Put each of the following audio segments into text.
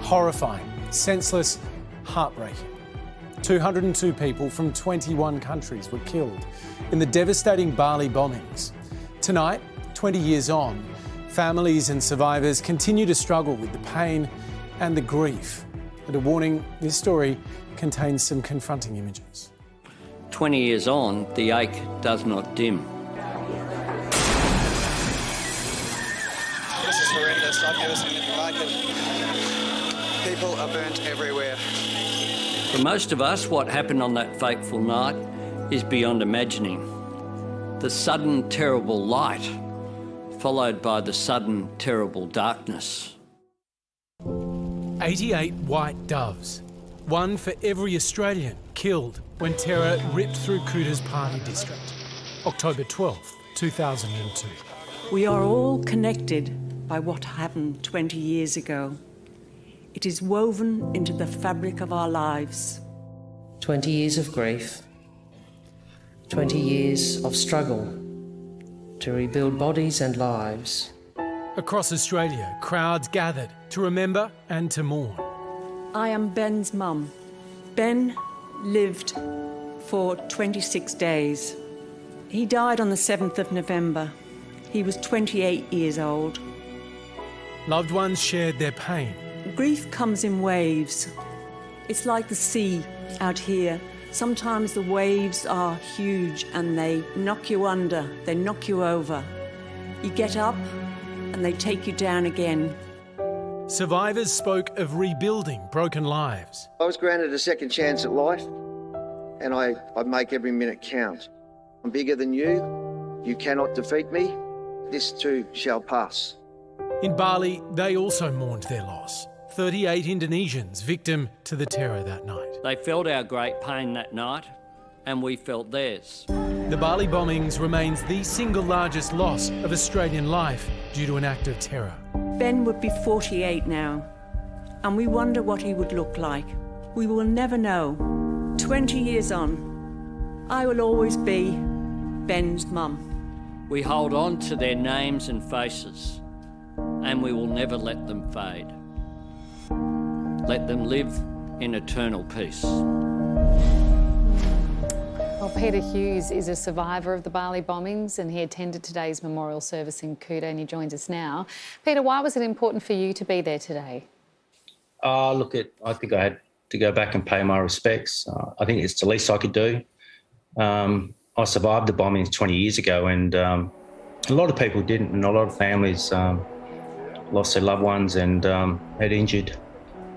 Horrifying, senseless, heartbreaking. 202 people from 21 countries were killed in the devastating Bali bombings. Tonight, 20 years on, families and survivors continue to struggle with the pain and the grief. And a warning, this story contains some confronting images. 20 years on, the ache does not dim. This is horrendous. I've never seen anything like it. People are burnt everywhere. For most of us, what happened on that fateful night is beyond imagining. The sudden terrible light, followed by the sudden terrible darkness. 88 white doves, one for every Australian killed when terror ripped through Kuta's party district. October 12th, 2002. We are all connected by what happened 20 years ago. It is woven into the fabric of our lives. 20 years of grief, 20 years of struggle to rebuild bodies and lives. Across Australia, crowds gathered to remember and to mourn. I am Ben's mum. Ben lived for 26 days. He died on the 7th of November. He was 28 years old. Loved ones shared their pain. Grief comes in waves. It's like the sea out here. Sometimes the waves are huge and they knock you under, they knock you over. You get up and they take you down again. Survivors spoke of rebuilding broken lives. I was granted a second chance at life, and I make every minute count. I'm bigger than you. You cannot defeat me. This too shall pass. In Bali, they also mourned their loss. 38 Indonesians victim to the terror that night. They felt our great pain that night, and we felt theirs. The Bali bombings remains the single largest loss of Australian life due to an act of terror. Ben would be 48 now, and we wonder what he would look like. We will never know. 20 years on, I will always be Ben's mum. We hold on to their names and faces, and we will never let them fade. Let them live in eternal peace. Well, Peter Hughes is a survivor of the Bali bombings and he attended today's memorial service in Kuta and he joins us now. Peter, why was it important for you to be there today? I think I had to go back and pay my respects. I think it's the least I could do. I survived the bombings 20 years ago and a lot of people didn't, and a lot of families lost their loved ones and had injured.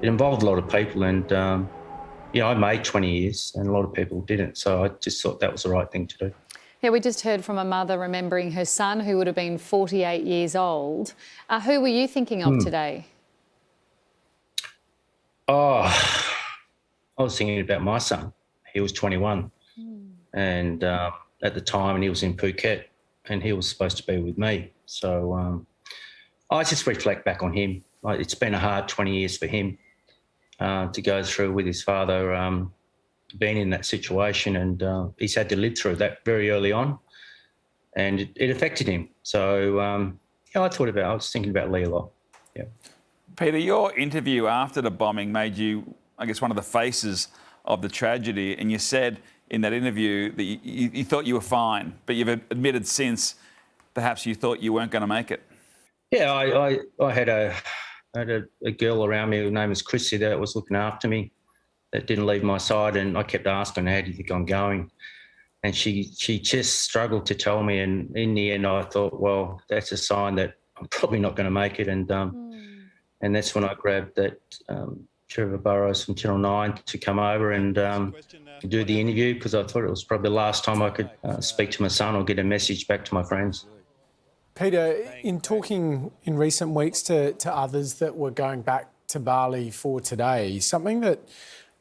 It involved a lot of people and, I made 20 years and a lot of people didn't. So I just thought that was the right thing to do. Yeah, we just heard from a mother remembering her son who would have been 48 years old. Who were you thinking of today? I was thinking about my son. He was 21 and at the time and he was in Phuket and he was supposed to be with me. So I just reflect back on him. It's been a hard 20 years for him. To go through with his father being in that situation, and he's had to live through that very early on, and it affected him. So I was thinking about Lee a lot. Yeah. Peter, your interview after the bombing made you, I guess, one of the faces of the tragedy, and you said in that interview that you thought you were fine, but you've admitted since perhaps you thought you weren't going to make it. Yeah, I had a girl around me, her name was Chrissy, that was looking after me, that didn't leave my side, and I kept asking her, how do you think I'm going? And she just struggled to tell me, and in the end I thought, well, that's a sign that I'm probably not going to make it, and that's when I grabbed that Trevor Burrows from Channel 9 to come over and do the interview, because I thought it was probably the last time I could speak to my son or get a message back to my friends. Peter, in talking in recent weeks to others that were going back to Bali for today, something that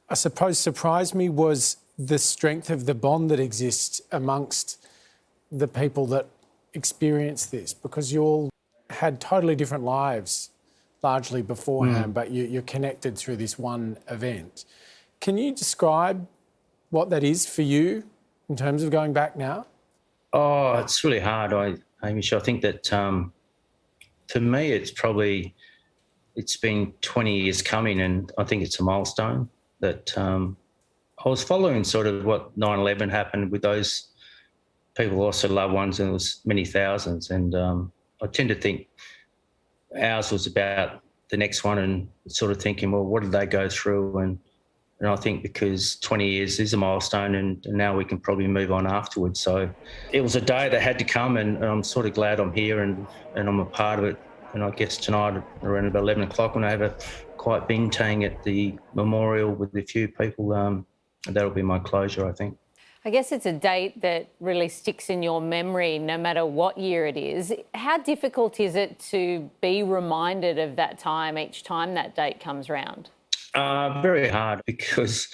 I suppose surprised me was the strength of the bond that exists amongst the people that experienced this, because you all had totally different lives largely beforehand, but you're connected through this one event. Can you describe what that is for you in terms of going back now? Oh, it's really hard. Hamish, I think that for me it's it's been 20 years coming, and I think it's a milestone that I was following sort of what 9/11 happened with those people, also loved ones, and it was many thousands. And I tend to think ours was about the next one, and sort of thinking, well, what did they go through? And I think because 20 years is a milestone, and now we can probably move on afterwards. So it was a day that had to come, and I'm sort of glad I'm here and I'm a part of it. And I guess tonight around about 11 o'clock, when I have a quiet bintang at the memorial with a few people, that'll be my closure, I think. I guess it's a date that really sticks in your memory no matter what year it is. How difficult is it to be reminded of that time each time that date comes round? Very hard, because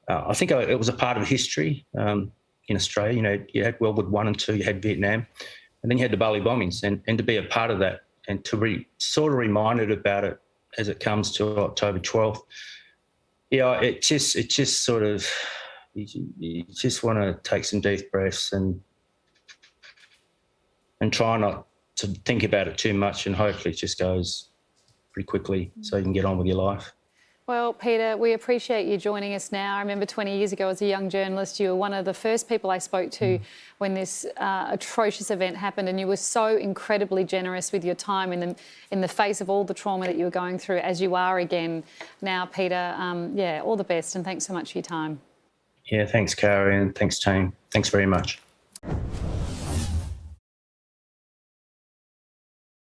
I think it was a part of history in Australia. You know, you had World War I and II, you had Vietnam, and then you had the Bali Bombings, and to be a part of that and to be sort of reminded about it as it comes to October 12th, yeah, it just sort of, you just want to take some deep breaths and try not to think about it too much, and hopefully it just goes pretty quickly so you can get on with your life. Well, Peter, we appreciate you joining us now. I remember 20 years ago as a young journalist, you were one of the first people I spoke to when this atrocious event happened, and you were so incredibly generous with your time in the face of all the trauma that you were going through, as you are again now, Peter. Yeah, all the best, and thanks so much for your time. Yeah, thanks, Carrie, and thanks, team. Thanks very much.